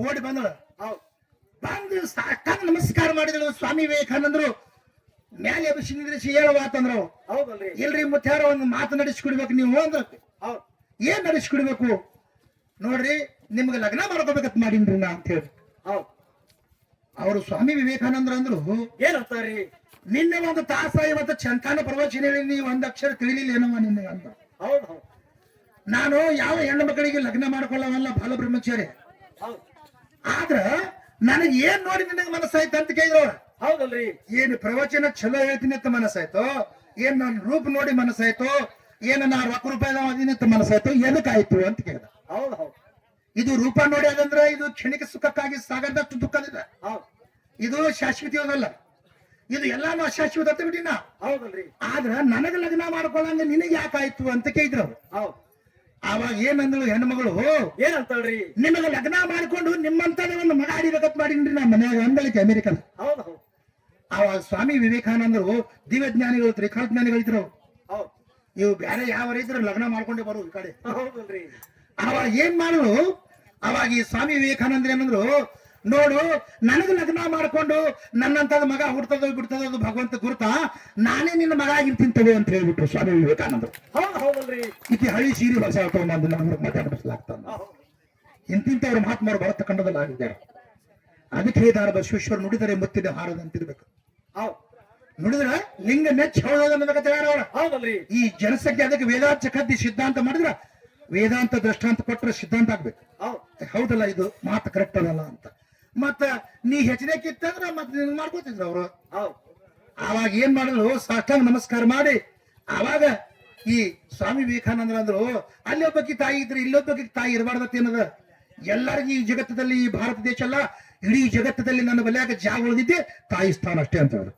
ಓಡಿ ಬಂದಳು. ಬಂದು ಸಾಷ್ಟಾಂಗ ನಮಸ್ಕಾರ ಮಾಡಿದಳು. ಸ್ವಾಮಿ ವಿವೇಕಾನಂದರು ಮ್ಯಾಲೆ ಎಬ್ಬಿಸಿ ನಿಂದ್ರಿಸಿ ಹೇಳುವಾತಂದ್ರು. ಹೌದಲ್ರಿ. ಇಲ್ರಿ ಮುತ್ಯಾರ ಒಂದು ಮಾತು ನಡೆಸಿಕೊಡ್ಬೇಕು ನೀವು ಅಂದ್ರ. ಏನ್ ನಡೆಸಿಕೊಡ್ಬೇಕು ನೋಡ್ರಿ, ನಿಮ್ಗೆ ಲಗ್ನ ಮಾಡ್ಕೋಬೇಕತ್ ಮಾಡೀನ್ರಿ ನಾ ಅಂತ ಹೇಳಿ. ಅವರು ಸ್ವಾಮಿ ವಿವೇಕಾನಂದ್ರ ಅಂದ್ರು, ಏನಂತಾರಿ? ನಿನ್ನೆ ಒಂದು ತಾಸ ಇವತ್ತು ಚಂತಾನ ಪ್ರವಚನ ಹೇಳಿ ನೀವು ಒಂದ್ ಅಕ್ಷರ ತಿಳಿಲಿಲ್ಲ ಏನವ ನಿನ್ನೆ ಅಂತ. ಹೌದು. ನಾನು ಯಾವ ಹೆಣ್ಣು ಮಕ್ಕಳಿಗೆ ಲಗ್ನ ಮಾಡ್ಕೊಳ್ಳವಲ್ಲ, ಬಾಲ ಬ್ರಹ್ಮಚಾರಿ. ಆದ್ರ ನನಗೆ ಏನ್ ನೋಡಿ ನಿನಗೆ ಮನಸ್ಸಾಯ್ತು ಅಂತ ಕೇಳಿದ್ರು ಅವ್ರ. ಹೌದಲ್ರಿ. ಏನ್ ಪ್ರವಚನ ಚಲೋ ಹೇಳ್ತೀನಿ ಅಂತ ಮನಸ್ಸಾಯ್ತು, ಏನ್ ನನ್ನ ರೂಪ ನೋಡಿ ಮನಸ್ಸಾಯ್ತು, ಏನ ನಾ ರೊಕ್ಕ ರೂಪಾಯಿ ಅದೀನಿ ಅಂತ ಮನಸ್ಸಾಯ್ತು, ಎದಕ್ಕಾಯ್ತು ಅಂತ ಕೇಳಿದ. ಹೌದು ಹೌದು. ಇದು ರೂಪ ನೋಡಿ ಅದಂದ್ರೆ ಇದು ಕ್ಷಣಿಕ ಸುಖಕ್ಕಾಗಿ ಸಾಗದಷ್ಟು ದುಃಖದಿದೆ. ಇದು ಶಾಶ್ವತವಲ್ಲ, ಇದು ಎಲ್ಲಾನು ಅಶಾಶ್ವತ ಅಂತ ಬಿಟ್ಟಿನ. ಹೌದಲ್ರಿ. ಆದ್ರ ನನಗ ಲಗ್ನ ಮಾಡ್ಕೊಳ್ಳಂಗ ನಿನಗೆ ಯಾಕಾಯ್ತು ಅಂತ ಕೇಳಿದ್ರು ಅವ್ರು. ಅವಾಗ ಏನಂದ್ರು ಹೆಣ್ಮಗಳು, ಏನಂತಳ್ರಿ? ನಿಮಗೆ ಲಗ್ನ ಮಾಡ್ಕೊಂಡು ನಿಮ್ಮಂತಾನೆ ಒಂದು ಮಗ ಆಡಿಬೇಕತ್ ಮಾಡಿನ್ರಿ ನಾ ಮನ್ಯಾಗ ಅಂದಳಿಕೆ ಅಮೆರಿಕನ್. ಹೌದು. ಅವಾಗ ಸ್ವಾಮಿ ವಿವೇಕಾನಂದರು ದಿವ್ಯಜ್ಞಾನಿಗಳು, ತ್ರಿಕಾಲಜ್ಞಾನಿಗಳಿದ್ರು. ಇವು ಬೇರೆ ಯಾವ ರೈತರು ಲಗ್ನ ಮಾಡ್ಕೊಂಡೇ ಬರು ಈ ಕಡೆ. ಹೌದಲ್ರಿ. ಅವಾಗ ಏನ್ ಮಾಡಲು, ಅವಾಗ ಈ ಸ್ವಾಮಿ ವಿವೇಕಾನಂದ್ರ ಏನಂದ್ರು, ನೋಡು ನನಗ ಲಗ್ನ ಮಾಡ್ಕೊಂಡು ನನ್ನಂತದ ಮಗ ಹುಡ್ತದೋ ಬಿಡ್ತದೋ ಅದು ಭಗವಂತ ಗುರುತ, ನಾನೇ ನಿನ್ನ ಮಗ ಆಗಿರ್ತೀನಿ ತಗೋ ಅಂತ ಹೇಳ್ಬಿಟ್ರು ಸ್ವಾಮಿ ವಿವೇಕಾನಂದರು. ಹೌದಲ್ರಿ. ಇತಿ ಹಳಿ ಸೀರೆ ಹೊಸ ತಗೊಂಡು ನಮ್ಗೆ ಮಾತಾಡಿಸಲಾಗ್ತದ. ಇಂತಿಂತವ್ರ ಮಹಾತ್ಮರು ಭರತ ಖಂಡದಲ್ಲಿ ಆಗಿದ್ದಾರೆ. ಅದಕ್ಕೆ ಹೇಳಿದಾರ ಬಸವೇಶ್ವರ ನುಡಿದರೆ ಮುತ್ತಿನ ಹಾರದಂತಿರ್ಬೇಕು. ನುಡಿದ್ರೆ ಲಿಂಗ ಮೆಚ್ಚ ಹೌದಲ್ರಿ. ಈ ಜನಸಂಖ್ಯೆ ಅದಕ್ಕೆ ವೇದಾಂತ ಕದ್ದಿ ಸಿದ್ಧಾಂತ ಮಾಡಿದ್ರ ವೇದಾಂತ ದೃಷ್ಟಾಂತ ಕೊಟ್ಟರೆ ಸಿದ್ಧಾಂತ ಆಗ್ಬೇಕು. ಹೌದಲ್ಲ, ಇದು ಮಾತು ಕರೆಕ್ಟ್ ಅದಲ್ಲ ಅಂತ. ಮತ್ತ ನೀ ಹೆಚ್ಚಿನ ಕಿತ್ತಂದ್ರ ಮತ್ತೆ ಮಾಡ್ಕೋತಿದ್ರು ಅವರು. ಅವಾಗ ಏನ್ ಮಾಡಿದ್ರು, ಸಾಷ್ಟಾಂಗ ನಮಸ್ಕಾರ ಮಾಡಿ ಅವಾಗ ಈ ಸ್ವಾಮಿ ವಿವೇಕಾನಂದ್ರ ಅಂದ್ರು, ಅಲ್ಲಿ ಒಬ್ಬಕಿ ತಾಯಿ ಇದ್ರೆ ಇಲ್ಲೊಬ್ಬಕಿ ತಾಯಿ ಇರಬಾರ್ದತ್ತೆ ಏನದ. ಎಲ್ಲರಿಗೂ ಈ ಜಗತ್ತದಲ್ಲಿ, ಈ ಭಾರತ ದೇಶ ಅಲ್ಲ ಇಡೀ ಜಗತ್ತದಲ್ಲಿ ನನ್ನ ಬಲ್ಯಾಗ ಜಾಗ ಉಳಿದಿದ್ದೆ ತಾಯಿ ಸ್ಥಾನ ಅಷ್ಟೇ ಅಂತ ಹೇಳಿ.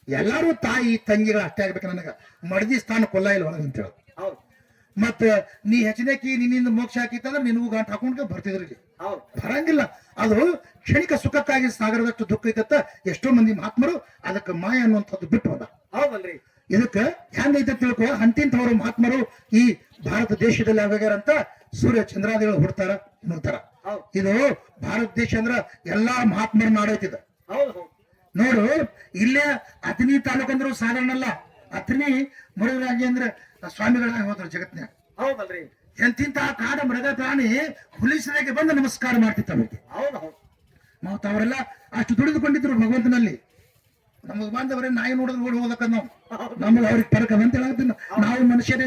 ಎಲ್ಲಾರು ತಾಯಿ ತಂಗಿಗಳು ಅಷ್ಟೇ ಆಗ್ಬೇಕು, ನನಗ ಮಡದಿ ಸ್ಥಾನ ಕೊಲ್ಲ ಇಲ್ಲ ಒಳಗಂತ ಹೇಳಿ. ಮತ್ತ ನೀ ಹೆಚ್ಚಿನಕಿ ನಿನ್ನಿಂದ ಮೋಕ್ಷ ಹಾಕಿತ್ತಂದ್ರೆ ನಿನಗೂ ಗಂಟು ಹಾಕೊಂಡ್ಗೆ ಬರ್ತಿದ್ರಿ. ಬರಂಗಿಲ್ಲ, ಅದು ಕ್ಷಣಿಕ ಸುಖಕ್ಕಾಗಿ ಸಾಗರದಷ್ಟು ದುಃಖ ಐತತ್ತ. ಎಷ್ಟೋ ಮಂದಿ ಮಹಾತ್ಮರು ಅದಕ್ಕೆ ಮಾಯ ಅನ್ನುವಂಥದ್ದು ಬಿಟ್ಟು ಹೋದ. ಹೌದಲ್ರಿ. ಇದಕ್ಕೆ ಹೆಂಗೈತೆ ತಿಳ್ಕೊ, ಅಂತಿಂತವರು ಮಹಾತ್ಮರು ಈ ಭಾರತ ದೇಶದಲ್ಲಿ ಆಗ್ಯಾರಂತ ಸೂರ್ಯ ಚಂದ್ರಾದಿಗಳು ಹುಡ್ತಾರ ನೋಡ್ತಾರ. ಇದು ಭಾರತ ದೇಶ ಅಂದ್ರ ಎಲ್ಲಾ ಮಹಾತ್ಮರು ನಾಡೈತಿದ. ನೋಡು, ಇಲ್ಲೇ ಅಥಣಿ ತಾಲೂಕಂದ್ರು ಸಾಧಾರಣ ಅಲ್ಲ. ಅಥಣಿ ಮುರುಘರಾಜೇಂದ್ರ ಸ್ವಾಮಿಗಳಾಗಿ ಹೋದ್ರು ಜಗತ್ನ್ಯಾಗ. ಹೌದಲ್ರಿ. ಎಂತಿಂತ ಕಾಡ ಮೃಗ ಪ್ರಾಣಿ ಹುಲಿಸದಾಗೆ ಬಂದು ನಮಸ್ಕಾರ ಮಾಡ್ತಿತ್ತವೆ. ಮತ್ತ ಅವರೆಲ್ಲ ಅಷ್ಟು ದುಡಿದುಕೊಂಡಿದ್ರು ಭಗವಂತನಲ್ಲಿ. ನಮಗ್ ಬಂದವರೇ ನಾಯಿ ನೋಡಿದ್ರೆ ಓಡಿ ಹೋದಕ್ಕ ನಾವು, ನಮಗೆ ಅವ್ರಿಗೆ ಪರಕದ ಅಂತ ಹೇಳ್ತೀನಿ. ನಾವು ಮನುಷ್ಯರೇ,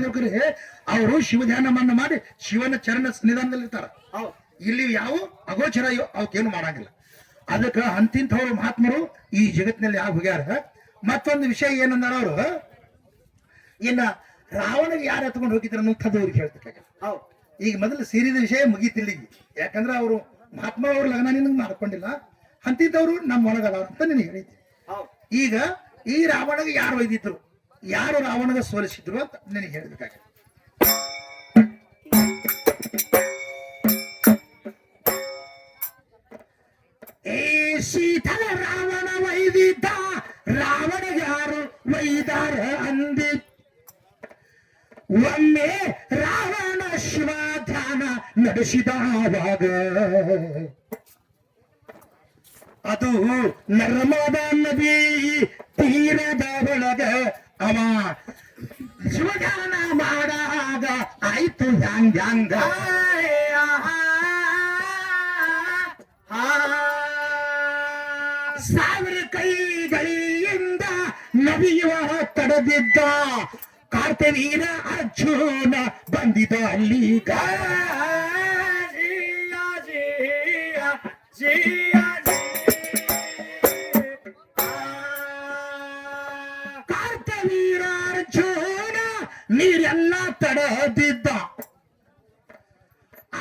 ಅವರು ಶಿವ ಧ್ಯಾನ ಮನ್ನ ಮಾಡಿ ಶಿವನ ಚರಣ ಸನ್ನಿಧಾನದಲ್ಲಿ ಇರ್ತಾರ. ಇಲ್ಲಿ ಯಾವ ಅಗೋಚರ ಅವಕ್ಕೇನು ಮಾಡಂಗಿಲ್ಲ. ಅದಕ್ಕೆ ಅಂತಿಂತವ್ರು ಮಹಾತ್ಮರು ಈ ಜಗತ್ತಿನಲ್ಲಿ ಯಾವ ಹೋಗ್ಯಾರ. ಮತ್ತೊಂದು ವಿಷಯ ಏನಂದಾರ ಅವರು, ಇನ್ನ ರಾವಣಗೆ ಯಾರು ಎತ್ಕೊಂಡು ಹೋಗಿದ್ರು ಅನ್ನೋಂಥದ್ದು ಅವ್ರಿಗೆ ಹೇಳ್ತಕ್ಕ. ಈಗ ಮೊದಲು ಸೇರಿದ ವಿಷಯ ಮುಗೀತಿಲ್ಲ. ಯಾಕಂದ್ರೆ ಅವರು ಮಹಾತ್ಮ ಅವ್ರ ಲಗ್ನ ನಿನಗೆ ಮಾಡ್ಕೊಂಡಿಲ್ಲ, ಅಂತಿದ್ದವ್ರು ನಮ್ಮ ಒಳಗದ ಅಂತ ನಿನಗೆ ಹೇಳಿದ್ದೆ. ಈಗ ಈ ರಾವಣಗೆ ಯಾರು ಒಯ್ದಿದ್ರು, ಯಾರು ರಾವಣಗೆ ಸೋಲಿಸಿದ್ರು ಅಂತ ನಿನಗೆ ಹೇಳ್ಬೇಕಾಗ. ಶೀತಲ ರಾವಣ ವೈದಿದ್ದ, ರಾವಣ ಯಾರು ವೈದಾರ ಅಂದಿ. ಒಮ್ಮೆ ರಾವಣ ಶಿವ ಧ್ಯಾನ ನಡೆಸಿದವಾಗ ಅದು ನರ್ಮದಾ ನದಿ ತೀರದ ಒಳಗ ಅವ ಶಿವಧ್ಯಾನ ಮಾಡಾಗ ಆಯ್ತು ಹ್ಯಾಂಗ. ಸಾವಿರ ಕೈಗಳಿಂದ ನದಿಯುವ ತಡೆದಿದ್ದ ಕಾರ್ತವೀರ ಅರ್ಜುನ ಬಂದಿದ ಅಲ್ಲಿಗ. ಕಾರ್ತವೀರ ಅರ್ಜುನ ನೀರೆಲ್ಲ ತಡೆದಿದ್ದ.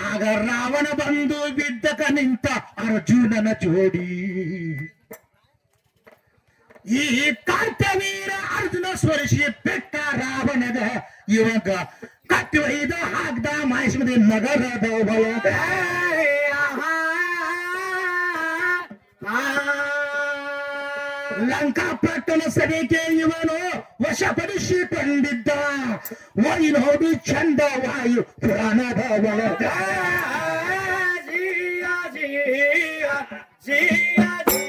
ಆಗ ರಾವಣ ಬಂದು ಬಿದ್ದಕ ನಿಂತ ಅರ್ಜುನನ ಜೋಡಿ. ಈ ಕಾರ್ತವೀರ ಅರ್ಜುನ ಸ್ವರಿಸಿ ಬೆಟ್ಟ ರಾವಣಗ ಇವಾಗ ಕಟ್ಟಿ ಒಯ್ದ ಹಾಕ್ದ ಮಾಹಿಷ್ಮದಿ ನಗರದ ಒಳಗ. ಲಂಕಾಪಟ್ಟಣ ಸಭೆಗೆ ಇವನು ವಶಪಡಿಸಿಕೊಂಡಿದ್ದ. ವೈನೋಡು ಚಂದ ವಾಯು ಪುರಾಣದ ಒಳಗ. ಜಿಯ ಜಿ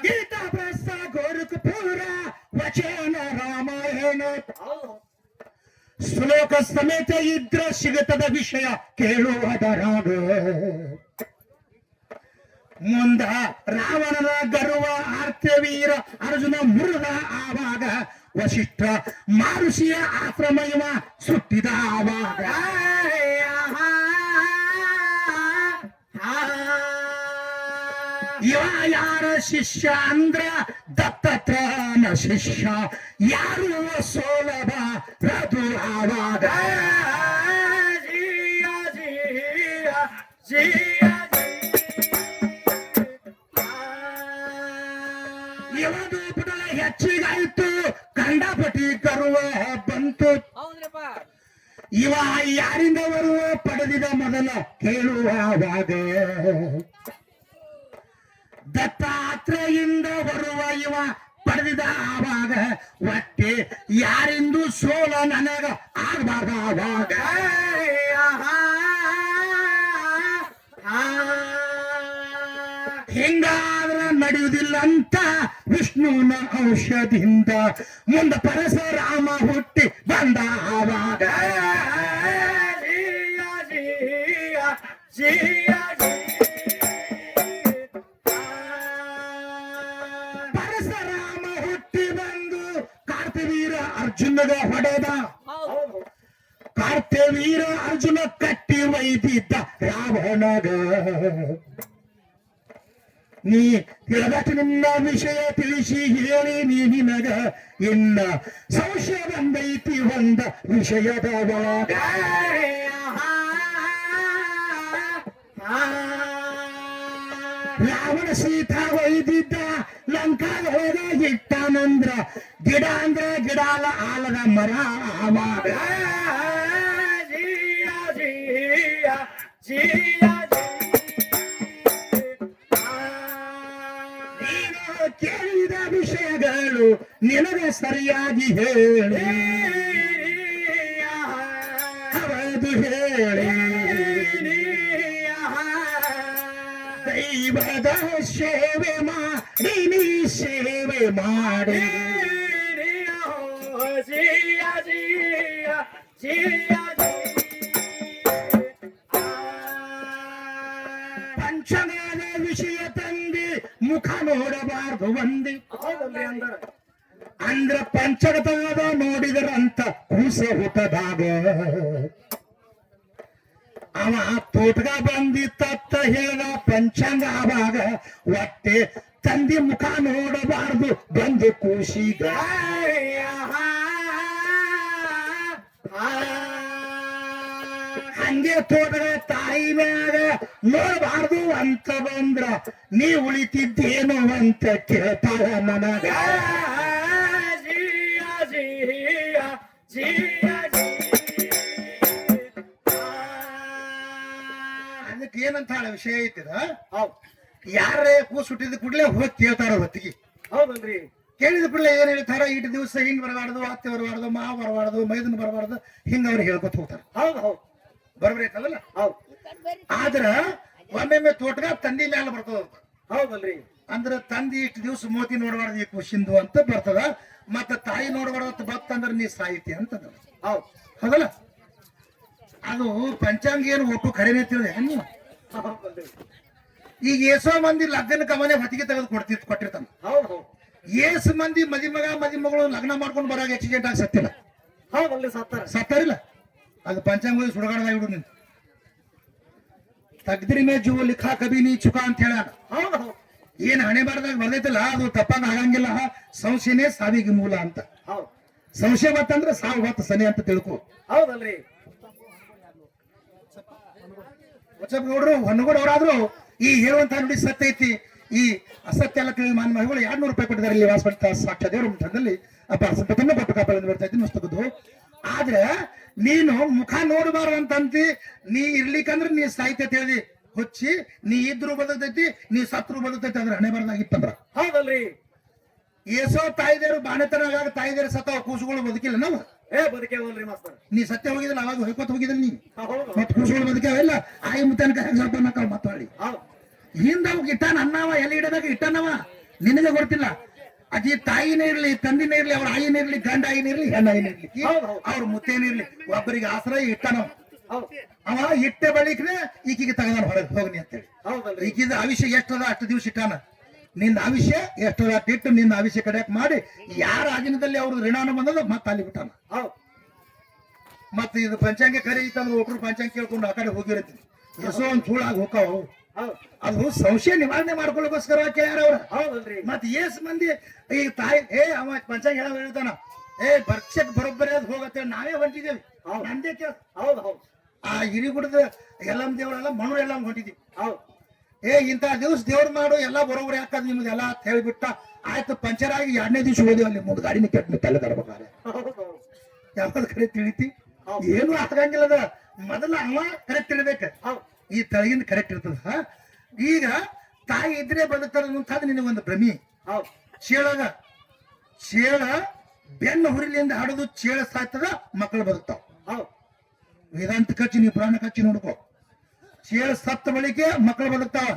ಗೀತಾ ಪ್ರಸ್ತ ಗೋರಖಪುರ ವಚನ ರಾಮಾಯಣ ಹೌದು ಶ್ಲೋಕ ಸಮೇತ ಇದ್ರ ಸಿಗುತ್ತದ ವಿಷಯ ಕೇಳುವುದರಾಗ ಮುಂದ ರಾವಣನ ಗರ್ವ ಆರ್ತ್ಯವೀರ ಅರ್ಜುನ ಮುರಿದ ಆವಾಗ ವಸಿಷ್ಠ ಮಾರುಷಿಯ ಆಶ್ರಮ ಇವ ಸುಟ್ಟಿದ ಆವಾಗ ಇವ ಯಾರ ಶಿಷ್ಯ ಅಂದ್ರ ದತ್ತತ್ರನ ಶಿಷ್ಯ ಯಾರು ಸೋಲಭ ರದು ಆವಾಗ ಜಿಯ ಜಿಯ ಜಿಯ ಇವನು ಪುಟಲ ಹೆಚ್ಚಿಗಾಯ್ತು ಕಂಡಪಟಿ ಕರುವ ಬಂತು ಹೌದ್ರಪ್ಪ ಇವ ಯಾರಿಂದ ಬರುವ ಪಡೆದಿದ ಮೊದಲ ಕೇಳುವಾಗ ದತ್ತಾತ್ರೇಯಿಂದ ಬರುವ ಇವ ಪಡೆದಿದ ಆವಾಗ ಒಟ್ಟೆ ಯಾರಿಂದು ಸೋಲ ನನಗ ಆಗಬಾರ್ದ ಆವಾಗ ಹಿಂಗಾದ್ರ ನಡೆಯುವುದಿಲ್ಲ ಅಂತ ವಿಷ್ಣುನ ಔಷಧಿಯಿಂದ ಮುಂದ ಪರಶುರಾಮ ಹುಟ್ಟಿ ಬಂದ ಆವಾಗ ಜಿಯ ಜಿಯ ಜಿಯ ಪರಶುರಾಮ ಹುಟ್ಟಿ ಬಂದು ಕಾರ್ತಿವೀರ ಅರ್ಜುನಗ ಹೊಡೆದ ಹೌದು ಕಾರ್ತಿವೀರ ಅರ್ಜುನ ಕಟ್ಟಿ ಒಯ್ದಿದ್ದ ರಾವಣಗ ನೀ ತಿಳದಟ್ಟು ನಿನ್ನ ವಿಷಯ ತಿಳಿಸಿ ಹೇಳಿ ನೀ ನಿನಗ ಇನ್ನ ಸಂಶಯ ಬಂದೈತಿ ಒಂದ ವಿಷಯದ ಒಳಗ ರಾವಣ ಸೀತಾ ಒಯ್ದಿದ್ದ ಲಂಕಾದ ಹೋದ ಇಟ್ಟಾನಂದ್ರ ಗಿಡ ಅಂದ್ರ ಗಿಡಾಲ ಆಲದ ಮರ ಆವಾಗ ಜಿಯ ಜಿಯ ಜಿಯ ನೀನು ಕೇಳಿದ ವಿಷಯಗಳು ನಿನಗೆ ಸರಿಯಾಗಿ ಹೇಳಿ ಹೌದು ಹೇಳಿ ದೈವದ ಸೇವೆ ಮಾಡಿ ನೀ ಸೇವೆ ಮಾಡಿ ಜಿಯ ಜಿಯ ಜಿಯ ಪಂಚಗಾದ ವಿಷಯ ತಂದಿ ಮುಖ ನೋಡಬಾರ್ದು ಒಂದಿ ಹೌದಲ್ರಿ ಅಂದ್ರ ಅಂದ್ರ ಪಂಚಗತದ ನೋಡಿದರಂತ ಕೂಸ ಹುಟ್ಟದಾಗ ಅವ ತೋಟಗ ಬಂದಿತ್ತ ಹೇಳ್ದ ಪಂಚಾಂಗ ಆವಾಗ ಒಟ್ಟೆ ತಂದಿ ಮುಖ ನೋಡಬಾರ್ದು ಬಂದು ಕೂಸಿಗ ಹಂಗೆ ತೋಟಗ ತಾಯಿ ಮ್ಯಾಗ ನೋಡಬಾರ್ದು ಅಂತ ಬಂದ್ರ ನೀ ಉಳಿತಿದ್ದೇನು ಅಂತ ಕೇಳ್ತಾಳ ನನಗ ಜಿಯ ಜಿಯ ಜಿಯ ಅದಕ್ಕೆ ಏನಂತ ಹೇಳ ವಿಷಯ ಐತಿದ ಹೌದು ಯಾರೇ ಕೂಸು ಹುಟ್ಟಿದ ಕೂಡಲೇ ಹೋಗಿ ಕೇಳ್ತಾರ ಹೊತ್ತಿಗೆ ಹೌದಲ್ರಿ ಕೇಳಿದ ಕೂಡಲೇ ಏನ್ ಹೇಳ್ತಾರ ಇಟ್ಟು ದಿವಸ ಹಿಂಗ್ ಬರಬಾರ್ದು ಅತ್ತೆ ಬರಬಾರ್ದು ಮಾವ ಬರಬಾರ್ದು ಮೈದನ್ ಬರಬಾರ್ದು ಹಿಂಗ ಅವ್ರು ಹೇಳ್ಕೊತ ಹೋಗ್ತಾರ ಹೌದು ಹೌದು ಬರ್ಬೇಕಲ್ಲ ಹೌದು ಆದ್ರ ಒಮ್ಮೊಮ್ಮೆ ತೋಟಗ ತಂದಿ ಮ್ಯಾಲ ಬರ್ತದ ಹೌದಲ್ರಿ ಅಂದ್ರ ತಂದಿ ಇಷ್ಟು ದಿವಸ ಮೋತಿ ನೋಡಬಾರ್ದು ಈ ಖುಷಿಂದು ಅಂತ ಬರ್ತದ ಮತ್ತ ತಾಯಿ ನೋಡಬಾರ್ದು ಅಂತ ಬತ್ತಂದ್ರ ನೀ ಸಾಹಿತಿ ಅಂತ ಹೌದು ಹೌದಲ್ಲ ಅದು ಪಂಚಾಂಗ ಏನು ಒಟ್ಟು ಖರೇನೆ ತಿಳಿದೆ ನೀವು ಹೌದಲ್ರಿ ಈಗ ಎಷ್ಟೋ ಮಂದಿ ಲಗ್ನಕ್ಕೆ ಮನೆ ಹೊತ್ತಿಗೆ ತೆಗೆದು ಕೊಟ್ಟಿರ್ತಾನ ಹೌದು ಹೌದು ಏಸು ಮಂದಿ ಮದಿ ಮಗಳು ಲಗ್ನ ಮಾಡ್ಕೊಂಡು ಬರಾಗ ಆಕ್ಸಿಡೆಂಟ್ ಆಗಿ ಸತ್ತಿಲ್ಲ ಹೌದಲ್ರಿ ಸತ್ತಾರ ಸತ್ತಾರಿಲ್ಲ ಅದು ಪಂಚಾಂಗ ಸುಡಗಾಡದಾಗ್ಬಿಡು ನಿಂತು ತಗ್ದಿರಿ ಮೇ ಜೀವ ಲಿಖಾ ಕಬಿ ನೀ ಚುಕಾ ಅಂತ ಹೇಳ ಹೌದು ಹೌದು ಏನ್ ಹಣೆ ಬಾರದಾಗ ಬರ್ದೈತಲ್ಲ ಅದು ತಪ್ಪಾಗ ಆಗಂಗಿಲ್ಲ ಸಂಶಯನೇ ಸಾವಿಗೆ ಮೂಲ ಅಂತ ಹೌದು ಸಂಶಯ ಬತ್ತಂದ್ರೆ ಸಾವು ಬತ್ತ ಸನಿ ಅಂತ ತಿಳ್ಕೊ ಹೌದಲ್ರಿ ಗೌಡ್ರು ಹೊನ್ನಗೌಡ ಅವರಾದ್ರು ಈ ಹೇಳುವಂತ ನುಡಿ ಸತ್ಯ ಐತಿ ಈ ಅಸತ್ಯ ಎಲ್ಲ ಕೇಳಿ ಮಾನ್ಯ ಮಹಿಳೆಗಳು 200 ರೂಪಾಯಿ ಕೊಟ್ಟಿದ್ದಾರೆ ಇಲ್ಲಿ ವಾಸಪಟ್ಟ ಸಾಕ್ಷ್ಯ ದೇವರ ಮಠದಲ್ಲಿ ಅಪರಸಂಪತ್ತನ್ನ ಪಟ್ಟು ಕಾಪಾಡಿಂದ ಬರ್ತಾ ಇದ್ದೀನಿ ಮಸ್ತಕದ್ದು ಆದ್ರೆ ನೀನು ಮುಖ ನೋಡಬಾರ್ದು ಅಂತಂತಿ ನೀ ಇರ್ಲಿಕ್ಕಂದ್ರೆ ನೀ ಸಾಹಿತ್ಯ ತಿಳಿದಿ ಹೊಚ್ಚಿ ನೀ ಇದ್ರು ಬದುಕ್ತೈತಿ ನೀ ಸತ್ರು ಬದುಕ್ತೈತಿ ಅಂದ್ರೆ ಹಣೆ ಬರ್ದಾಗಿತ್ತಂದ್ರ ಹೌದಲ್ರಿ ಏಸೋ ತಾಯಿದೇರು ಬಾಣೆತನಾಗ ತಾಯಿದೇರು ಸತ್ತ ಕೂಸುಗಳು ಬದುಕಿಲ್ಲ ನಾವು ಬದುಕೇವಲ್ರಿ ಮಾಸ್ತರ್. ನೀ ಸತ್ಯ ಹೋಗಿದಿಲ್ಲ, ಅವಾಗ ಹೊಯ್ಕೋತ ಹೋಗಿದಿಲ್ಲ ನೀ. ಹೌದು ಮತ್ ಕುಸುಗಳು ಬದುಕೇವೆಲ್ಲ ಆಯಿ ಮುತ್ತನಕ ಹೆಂಗ್ ಸ್ವಲ್ಪ ನಾವ್ ಮಾತಾಡಿ ಹೌದು ಹಿಂದ ಅವಾಗ ಇಟ್ಟಾನ ಅನ್ನವ ಎಲ್ಲಿ ಇಡದಾಗ ಇಟ್ಟಾನವ ನಿನಗೆ ಗೊತ್ತಿಲ್ಲ. ಅದಿ ತಾಯಿನೇ ಇರ್ಲಿ ತಂದಿನೇ ಇರ್ಲಿ, ಅವ್ರ ಆಯಿನೇ ಇರ್ಲಿ, ಗಂಡ ಆಯಿನೇ ಇರ್ಲಿ, ಹೆಣ್ಣ ಆಯಿನೇ ಇರ್ಲಿ, ಅವ್ರ ಮುತ್ತೇನೇ ಇರ್ಲಿ, ಒಬ್ಬರಿಗೆ ಆಶ್ರಯ ಇಟ್ಟಾನವ. ಹೌದು ಅವ ಇಟ್ಟ ಬಳಿಕನೆ ಈಕಿಗೆ ತಗದಾನ ಹೊರಗೆ ಹೋಗ್ನಿ ಅಂತೇಳಿ. ಹೌದಲ್ರಿ. ಈಕಿದ ಆವಿಷ್ಯ ಎಷ್ಟದ ಅಷ್ಟು ದಿವಸ ಇಟ್ಟಾನ. ನಿನ್ನ ಆವಿಷ್ಯ ಎಷ್ಟದ ಅಷ್ಟು ಇಟ್ಟು ನಿನ್ನ ಆವಿಷ್ಯ ಕಡೆಯಕ್ ಮಾಡಿ ಯಾರ ಅಧೀನದಲ್ಲಿ ಅವ್ರದ್ದು ಋಣಾನ ಬಂದದ ಮತ್ತೆ ಅಲ್ಲಿ ಬಿಟ್ಟಾನ. ಹೌದು ಮತ್ತೆ ಇದು ಪಂಚಾಂಗ ಕರೆ ಇತ್ತಂದ್ರೆ ಒಬ್ರು ಪಂಚಾಂಗ ಕೇಳ್ಕೊಂಡು ಆ ಕಡೆ ಹೋಗಿರತ್ತೀನಿ ಎಸೋ ಒಂದ್ ಸುಳ್ಳಾಗಿ ಹೋಗ್ತಾವ. ಹೌದು ಅದು ಸಂಶಯ ನಿವಾರಣೆ ಮಾಡ್ಕೊಳ್ಳೋಕೋಸ್ಕರ ಕೇಳ್ಯಾರ ಅವ್ರ. ಹೌದಲ್ರಿ. ಮತ್ ಏಸ್ ಮಂದಿ ಈ ತಾಯಿ ಅವ ಪಂಚಾಂಗ ಹೇಳ ಹೇಳ್ತಾನ ಬರ್ಷಕ್ ಬರೋಬ್ಬರಿ ಅದ್ ಹೋಗತ್ತೆ ನಾವೇ ಹೊಂಟಿದ್ದೇವೆ. ನಂದೇ ಕೇಳ. ಹೌದು ಹೌದು ಆ ಹಿರಿಗುಡದ ಎಲ್ಲಮ್ಮ ದೇವರೆಲ್ಲ ಮಣ್ಣು ಎಲ್ಲ ಹೊಂಟಿದ್ವಿ. ಹೌದು ಇಂಥ ದಿವಸ ದೇವ್ರ ಮಾಡು ಎಲ್ಲಾ ಬರೋಬ್ಬರಿ ಹಾಕದ್ ನಿಮ್ದೆಲ್ಲ ಅಂತ ಹೇಳ್ಬಿಟ್ಟ. ಆಯ್ತು ಪಂಚರ್ ಆಗಿ 2ನೇ ದಿವಸ ಹೋದೇವ್ ಅಲ್ಲಿ ಮುಂದ್ ಗಾಡಿನ ಕೆಟ್ಟ ತಲೆ ತರಬೇಕಾರೆ ಹೌದು ಯಾವ್ದು ಕರೆ ತಿಳಿತಿ ಏನು ಆಗಂಗಿಲ್ಲದ. ಮೊದಲ ಅವ ಕರೆಕ್ಟ್ ಇರ್ಬೇಕ, ಹೌದು ಈ ತಳಗಿಂದ ಕರೆಕ್ಟ್ ಇರ್ತದ. ಈಗ ತಾಯಿ ಇದ್ರೆ ಬದುಕ್ತಾರ ಅಂತ ನಿನಗೊಂದು ಭ್ರಮಿ. ಹೌದು ಚೇಳ ಬೆನ್ನು ಹುರಿಲಿಂದ ಹಾಡೋದು ಚೇಳ ಸಾಯ್ತದ, ಮಕ್ಕಳು ಬದುಕ್ತಾವ. ಹೌದು ವೇದಾಂತ ಕಚ್ಚಿ ನೀ ಪುರಾಣ ಕಚ್ಚಿ ನೋಡ್ಕೋ. ಚೇಳ ಸತ್ತ ಬಳಿಕೆ ಮಕ್ಕಳು ಬದುಕ್ತಾವ.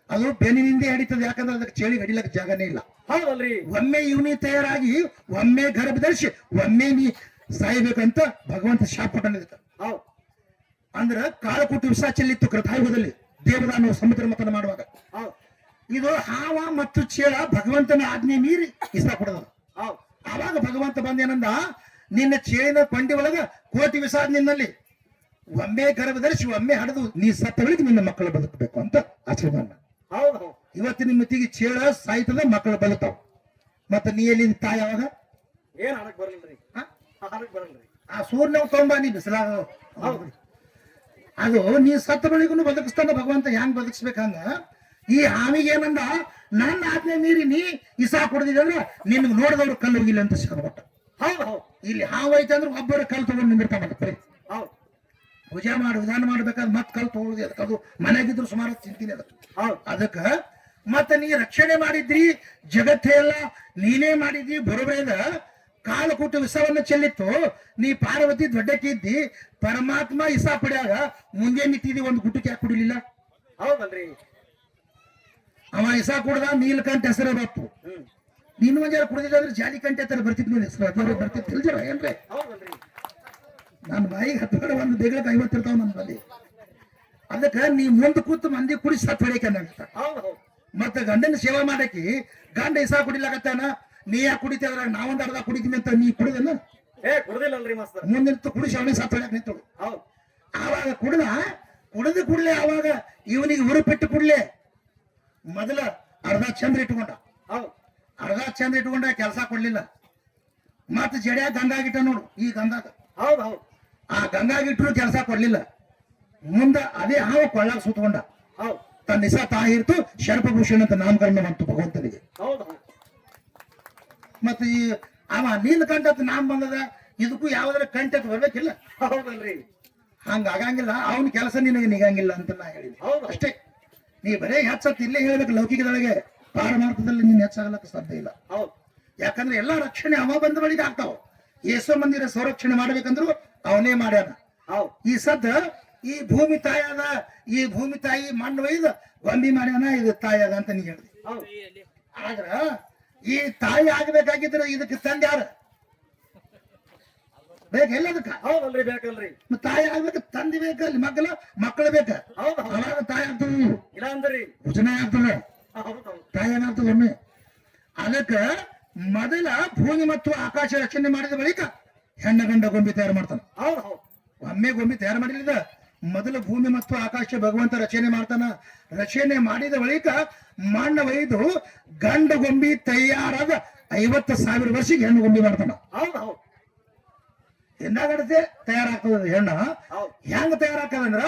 ಅದು ಬೆನ್ನಿನಿಂದ ಹಿಡಿತದ, ಯಾಕಂದ್ರೆ ಅದಕ್ಕೆ ಚೇಳಿ ಹಿಡಿಲಕ್ಕ ಜಾಗನೇ ಇಲ್ಲ. ಹೌದಲ್ರಿ. ಒಮ್ಮೆ ಇವನಿ ತಯಾರಾಗಿ ಒಮ್ಮೆ ಗರ್ಭ ಧರಿಸಿ ಒಮ್ಮೆ ನೀ ಸಾಯ್ಬೇಕಂತ ಭಗವಂತ ಶಾಪಟನ ಇದಕ್ಕ. ಹೌದು ಅಂದ್ರ ಕಾಳಕೂಟ ವಿಷ ಚೆಲ್ಲಿತ್ತು ಕೃತಾಯುಗದಲ್ಲಿ ದೇವದಾನ ಸಮುದ್ರ ಮತನ ಮಾಡುವಾಗ. ಹೌದು ಇದು ಹಾವ ಮತ್ತು ಚೇಳ ಭಗವಂತನ ಆಜ್ಞೆ ಮೀರಿ ಇಷ್ಟ ಕೊಡದ. ಹೌದು ಆವಾಗ ಭಗವಂತ ಬಂದೇನಂದ, ನಿನ್ನ ಚೇಳಿನ ಕೊಂಡಿ ಒಳಗ ಕೋಟಿ ವಿಷ ನಿನ್ನಲ್ಲಿ ಒಮ್ಮೆ ಗರ್ಭ ಧರಿಸಿ ಒಮ್ಮೆ ಹಡದು ನೀ ಸತ್ತ ಬಳಿಕ ನಿನ್ನ ಮಕ್ಕಳು ಬದುಕಬೇಕು ಅಂತ ಆಶೀರ್ವಾದ. ಹೌದು ಹೌದು ಇವತ್ತಿನ ಮಿತಿಗೆ ಚೇಳ ಸಾಯ್ತದ, ಮಕ್ಕಳು ಬದುಕ್ತಾವ. ಮತ್ತ ನೀ ಎಲ್ಲಿ ತಾಯಿ ಯಾವಾಗ ಏನ್ ಹಣಕ್ ಬರಲ್ರಿ. ಹಣಕ್ ಬರಲ್ರಿ. ಆ ಸೂರ್ಯನ ತೊಂಬ ನೀ ಬಿಸಿಲಾಗ ಹೌದು ಅದು ನೀ ಸತ್ತ ಬಳಿಗೂ ಬದುಕಿಸ್ತಾನ ಭಗವಂತ. ಹೆಂಗ್ ಬದುಕಿಸ್ಬೇಕಂಗ ಈ ಹಾವಿಗೆ ಏನಂದ, ನನ್ನ ಆಜ್ಞೆ ಮೀರಿ ನೀ ಇಸಾ ಕೊಡದಿದೆ ಅಂದ್ರೆ ನಿನ್ಗೆ ನೋಡಿದವ್ರು ಕಲ್ಲು ಹೋಗಿಲ್ಲ ಅಂತ ಸಿಕ್ಕೊಟ್ಟ. ಹೌದು ಹೌದು ಇಲ್ಲಿ ಹಾವು ಐತೆ ಅಂದ್ರೆ ಒಬ್ಬರು ಕಲ್ಲು ತಗೊಂಡು ನಿಂದಿರ್ತಾನ. ಹೌದು ಪೂಜೆ ಮಾಡಿ ವಿಧಾನ ಮಾಡ್ಬೇಕಾದ್ರೆ ಮತ್ ಕಲ್ಲು ತಗೊಳುದು ಅದಕ್ಕೆ. ಅದು ಮನೆಗಿದ್ರು ಸುಮಾರು ಚಿಂತಿನಿ ಅದಕ್ಕೆ. ಹೌದು ಅದಕ್ಕ ಮತ್ತ ನೀ ರಕ್ಷಣೆ ಮಾಡಿದ್ರಿ, ಜಗತ್ತೇ ಎಲ್ಲ ನೀನೇ ಮಾಡಿದ್ರಿ ಬರೋಬ್ರೇದ. ಕಾಲಕೂಟ ವಿಷವನ್ನ ಚೆಲ್ಲಿತ್ತು, ನೀ ಪಾರ್ವತಿ ದೊಡ್ಡಕ್ಕೆ ಇದ್ದಿ, ಪರಮಾತ್ಮ ಇಸಾ ಪಡ್ಯಾಗ ಮುಂದೆ ನಿಂತಿದ್ದಿ, ಒಂದು ಗುಟ್ಟಕ್ಕೆ ಯಾಕೆ ಕುಡಿಲಿಲ್ಲ? ಹೌದಲ್ರಿ. ಅವ ಇಸಾ ಕುಡ್ದ ನೀಲಕಂಠ ಹೆಸರೇ ಬತ್ತು. ನೀನು ಒಂಜಾರ ಕುಡಿದಿದ್ರೆ ಜಾಲಿಕಂಠ ಹತ್ರ ಬರ್ತಿದ್ ನೋಡಿ ಹೆಸರು ಅದ್ರ ಬರ್ತಿತ್ತಿಲ್ಜರ ಏನ್ರಿ? ಹೌದಲ್ರಿ. ನನ್ನ ಬಾಯಿಗೆ ಹತ್ತು ಒಂದು ದೇಗಳಕ್ಕೆ 50 ಇರ್ತಾವ ನನ್ನ ಬಲ್ಲಿ. ಅದಕ್ಕ ನೀ ಮುಂದ್ ಕೂತು ಮಂದಿ ಕುಡಿ ಸತ್ ಹೊಡಿಯಕ್ಕೆ ಅನ್ನತ್ತ. ಹೌದು ಹೌದು ಮತ್ತ ಗಂಡನ ಸೇವೆ ಮಾಡಕ್ಕೆ ಗಂಡ ಇಸಾ ಕುಡಿಲಾಕತ್ತಾನ, ನೀ ಯಾಕೆ ಕುಡಿತೇವ್ರ ನಾವೊಂದು ಅರ್ಧ ಕುಡಿತೀನಿ ಅಂತ ನೀ ಕುಡಿದನ ಕುಡ್ದಿಲ್ಲಲ್ರಿ ಮಾಸ್ತರ್. ಮುಂದಿರ್ತು ಕುಡಿಸಿ ಅವನಿಗೆ ಸತ್ ಹೊಡ್ಯಾಕ ನಿಂತಳು. ಹೌದು ಆವಾಗ ಕುಡಿದು ಕುಡ್ಲೆ ಅವಾಗ ಇವನಿಗೆ ಉರುಪಿಟ್ಟು ಕುಡ್ಲೆ ಮೊದಲ ಅರ್ಧ ಚಂದ್ರ ಇಟ್ಕೊಂಡ. ಹೌದು ಅರ್ಧ ಚಂದ್ರ ಇಟ್ಕೊಂಡ ಕೆಲಸ ಕೊಡ್ಲಿಲ್ಲ. ಮತ್ತ ಜಡ್ಯಾ ಗಂಗಾಗಿಟ್ಟ ನೋಡು, ಈ ಗಂಗಾಗ ಹೌದು ಹೌದು ಆ ಗಂಗಾಗಿಟ್ರು ಕೆಲಸ ಕೊಡ್ಲಿಲ್ಲ. ಮುಂದ ಅದೇ ಹಾವು ಕೊಳ್ಳಾಗ ಸುತ್ತಕೊಂಡ. ಹೌದು ತನ್ನ ಇಸ ತಾಯಿರ್ತು ಶರ್ಪಭೂಷಣ ಅಂತ ನಾಮಕರಣ ಬಂತು ಭಗವಂತನಿಗೆ. ಹೌದು ಹೌದು ಮತ್ತ ಈ ಅವ ನೀನ್ ಕಂಠತ್ ನಾಮ ಬಂದದ, ಇದಕ್ಕೂ ಯಾವ್ದಾರ ಕಂಠತ್ ಬರ್ಬೇಕಿಲ್ಲ. ಹೌದಲ್ರಿ. ಹಂಗ ಆಗಂಗಿಲ್ಲ, ಅವನ ಕೆಲಸ ನಿನಗೆ ನಿಗಂಗಿಲ್ಲ ಅಂತ ನಾ ಹೇಳಿದ್ವಿ. ಹೌದು ಅಷ್ಟೇ. ನೀ ಬರೇ ಹೆಚ್ಚತ್ ಇಲ್ಲೇ ಹೇಳ್ಬೇಕು, ಲೌಕಿಕದೊಳಗೆ ಪಾರಮಾರ್ಥದಲ್ಲಿ ನೀನ್ ಹೆಚ್ಚಾಗಲಕ್ಕ ಸಾಧ್ಯ ಇಲ್ಲ. ಹೌದು ಯಾಕಂದ್ರೆ ಎಲ್ಲಾ ರಕ್ಷಣೆ ಅವ ಬಂದ ಬಳಿಗೆ ಆಗ್ತಾವ. ಏಸೋ ಮಂದಿರ ಸಂರಕ್ಷಣೆ ಮಾಡ್ಬೇಕಂದ್ರು ಅವನೇ ಮಾಡ್ಯಾನ. ಹೌದು ಈ ಸದ್ದ ಈ ಭೂಮಿ ತಾಯಾದ, ಈ ಭೂಮಿ ತಾಯಿ ಮಣ್ಣು ಒಯ್ದ ಗೊಂಬಿ ಮಾಡ್ಯಾನ, ಇದು ತಾಯಾದ ಅಂತ ನೀ ಹೇಳಿದೆ. ಹೌದು ಆದ್ರ ಈ ತಾಯಿ ಆಗ್ಬೇಕಾಗಿದ್ರೆ ಇದಕ್ಕೆ ತಂದೆ ಯಾರ ಬೇಕೆಲ್ಲ ಅದಕ್ಕ? ಹೌದಲ್ರಿ. ಬೇಕಲ್ರಿ. ತಾಯಿ ಆಗ್ಬೇಕು, ತಂದೆ ಬೇಕಲ್ಲಿ, ಮಕ್ಕಳು ಬೇಕ. ಹೌದು ಹೌದು ಅವಾಗ ತಾಯಿ ಆಗ್ತದ, ಇಲ್ಲ ಅಂದ್ರಿ. ಭುಜನೆ ಆಗ್ತದೆ, ಹೌದು ಹೌದು ತಾಯಿ ಏನಾಗ್ತದ ಒಮ್ಮೆ. ಅದಕ್ಕ ಮೊದಲ ಭೂಮಿ ಮತ್ತು ಆಕಾಶ ರಚನೆ ಮಾಡಿದ ಬಳಿಕ ಹೆಣ್ಣ ಗಂಡ ಗೊಂಬಿ ತಯಾರು ಮಾಡ್ತಾನ. ಹೌದು ಹೌದು ಒಮ್ಮೆ ಗೊಂಬಿ ತಯಾರು ಮಾಡಲಿಲ್ಲ, ಮೊದಲು ಭೂಮಿ ಮತ್ತು ಆಕಾಶ ಭಗವಂತ ರಚನೆ ಮಾಡ್ತಾನ. ರಚನೆ ಮಾಡಿದ ಬಳಿಕ ಮಣ್ಣು ಒಯ್ದು ಗಂಡ ಗೊಂಬಿ ತಯಾರಾದ 50,000 ವರ್ಷಕ್ಕೆ ಹೆಣ್ಣು ಗೊಂಬಿ ಮಾಡ್ತಾನ. ಹೌದು ಹೌದು ಹೆಣ್ಣಾಗಡತೆ ತಯಾರಾಗ್ತದ ಹೆಣ್ಣ. ಹೌದು ಹೆಂಗ ತಯಾರಾಗ್ತದಂದ್ರ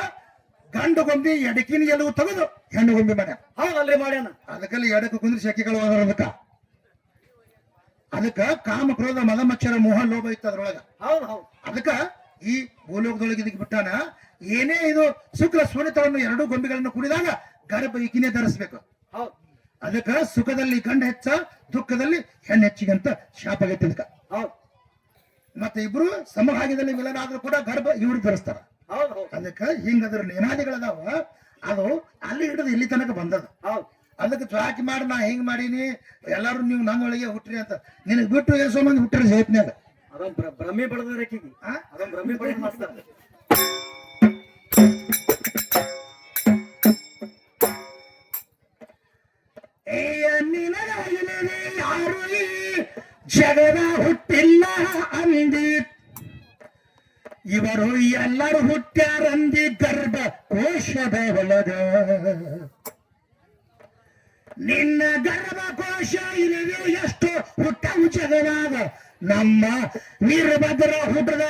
ಗಂಡು ಗೊಂಬಿ ಎಡಕಿನ ಎಲ್ಲವೂ ತೆಗೆದು ಹೆಣ್ಣು ಗೊಂಬಿ ಮಾಡ್ಯಾನ. ಹೌದಲ್ರಿ. ಮಾಡ್ಯಾನ. ಅದಕ್ಕೆಲ್ಲ ಎಡಕ್ಕೆ ಕುಂದ್ರಿ ಶೆಕೆಗಳು ಅದಕ್ಕ. ಅದಕ್ಕ ಕಾಮ ಕ್ರೋಧ ಮದ ಮಚ್ಚರ ಮೋಹ ಲೋಭ ಇತ್ತು ಅದ್ರೊಳಗ. ಹೌದು ಹೌದು ಅದಕ್ಕ ಈ ಭೂಲೋಕದೊಳಗೆ ಇದಕ್ಕೆ ಬಿಟ್ಟಾನ. ಏನೇ ಇದು ಶುಕ್ರ ಸುನಿತವನ್ನು 2 ಗೊಂಬೆಗಳನ್ನು ಕುಡಿದಾಗ ಗರ್ಭ ಈಕಿನೇ ಧರಿಸ್ಬೇಕು. ಹೌದು ಅದಕ್ಕ ಸುಖದಲ್ಲಿ ಗಂಡ ಹೆಚ್ಚ, ದುಃಖದಲ್ಲಿ ಹೆಣ್ಣು ಹೆಚ್ಚಿಗೆ ಅಂತ ಶಾಪ ಆಗೈತಿ. ಅದಕ್ಕ ಹೌದು ಮತ್ತೆ ಇಬ್ರು ಸಮಭಾಗ್ಯದಲ್ಲಿ ಮಿಲನ ಆದ್ರೂ ಕೂಡ ಗರ್ಭ ಇವ್ರಿಗೆ ಧರಿಸ್ತಾರ. ಹೌದು ಹೌದು ಅದಕ್ಕೆ ಹಿಂಗದ್ರ ನೇಮಾದಿಗಳದಾವ, ಅದು ಅಲ್ಲಿ ಹಿಡಿದು ಇಲ್ಲಿ ತನಕ ಬಂದದ. ಹೌದು ಅದಕ್ಕೆ ಚಾಕಿ ಮಾಡಿ ನಾ ಹಿಂಗ್ ಮಾಡೀನಿ, ಎಲ್ಲಾರು ನೀವು ನನ್ನೊಳಗೆ ಹುಟ್ಟ್ರಿ ಅಂತ. ನಿನಗ್ ಬಿಟ್ಟು ಎಷ್ಟೋ ಮಂದಿ ಹುಟ್ಟರಿ ಜಗತ್ನ್ಯಾಗ. ಅದೊಂದು ಭ್ರಮೆ ಬಡದ ರೇಖಿಗೆ, ಅದೊಂದು ಭ್ರಮೆ ಬಡದ ಮಾಡ್ತಾರೆ. ಯಾರು ಈ ಜಗದ ಹುಟ್ಟಿಲ್ಲ ಅಂದಿ, ಇವರು ಎಲ್ಲರೂ ಹುಟ್ಟ್ಯಾರಂದಿ ಗರ್ಭ ಕೋಶದ ಒಳಗ. ನಿನ್ನ ಗರ್ಭಕೋಶ ಇರುವೆ ಎಷ್ಟು ಹುಟ್ಟವು ಜಗದಾಗ, ನಮ್ಮ ವೀರಭದ್ರ ಹುಟ್ಟದ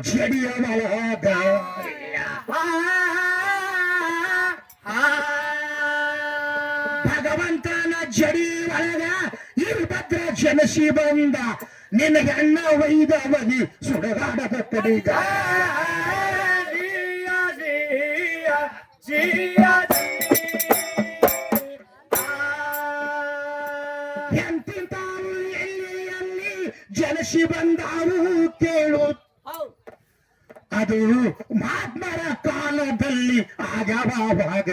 ಜಡಿಯ ಒಳಗ. ಭಗವಂತನ ಜಡಿ ಒಳಗ ವೀರಭದ್ರ ಜನಸಿ ಬಂದ, ನಿನಗೆ ಅಣ್ಣ ವೈದವಗಿ ಸುಡಗಾಡದ ಕಡೆಗ. ಎಂತಿಂತಾರು ಎಲ್ಲಿ ಜನಸಿ ಬಂದಾರು ಕೇಳು, ಅದು ಮಹಾತ್ಮರ ಕಾಲದಲ್ಲಿ ಆಗವಾಗ.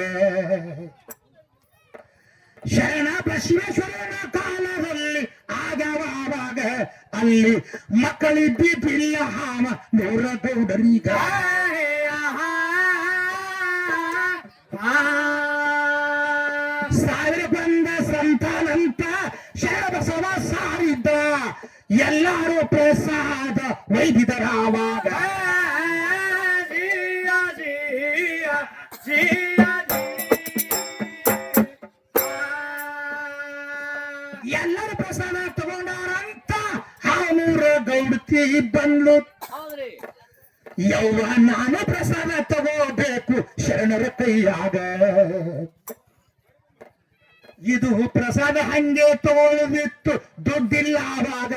ಶರಣ ಬಸವೇಶ್ವರನ ಕಾಲದಲ್ಲಿ ಆಗವಾಗ, ಅಲ್ಲಿ ಮಕ್ಕಳಿದ್ದಿಲ್ಲ ಹಾಮ ನೂರ ಗೌಡರೀಗ. ಸಾವಿರ ಬಂದ ಸಂತಾನಂತ ಶರಣ ಬಸವ ಸಾರಿದ್ದ, ಎಲ್ಲರೂ ಪ್ರಸಾದ ವೈದಿಕರಾವಾಗ. ಎಲ್ಲರೂ ಪ್ರಸಾದ ತಗೊಂಡಾರಂತ ಹಾನೂರ ಗೌಡತಿ ಬಂದ್ಲು. ಯವ್ವ ನಾನು ಪ್ರಸಾದ ತಗೋಬೇಕು ಶರಣರ ಕೈಯಾಗ. ಇದು ಪ್ರಸಾದ ಹಂಗೆ ತಗೊಳ್ಳಿತ್ತು, ದುಡ್ಡಿಲ್ಲ ಆವಾಗ.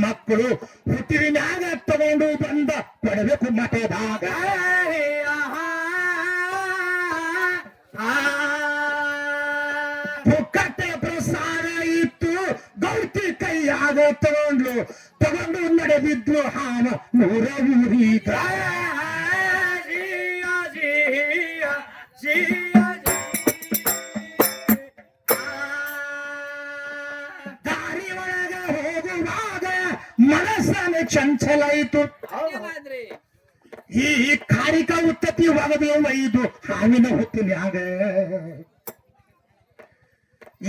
ಮಕ್ಕಳು ಹುಟ್ಟಿನಾಗ ತಗೊಂಡು ಬಂದ ಕೊಡಬೇಕು ಮಠದಾಗ. ಪುಕ್ಕಟ್ಟೆ ಪ್ರಸಾದ ಇತ್ತು, ಗೌತಿ ಕೈಯಾಗ ತಗೊಂಡು ನಡೆದಿದ್ರು ಹಾನ ನೂರ ಊರೀಗ. ದಾರಿ ಒಳಗ ಹೋಗುವಾಗ ಮನಸ್ಸನ್ನು ಚಂಚಲಾಯಿತು, ಈ ಕಾರಿಕ ಉತ್ತತಿ ಒಗದು ಒಯ್ದು ಹಾವಿನ ಹುಟ್ಟಿನ್ಯಾಗ.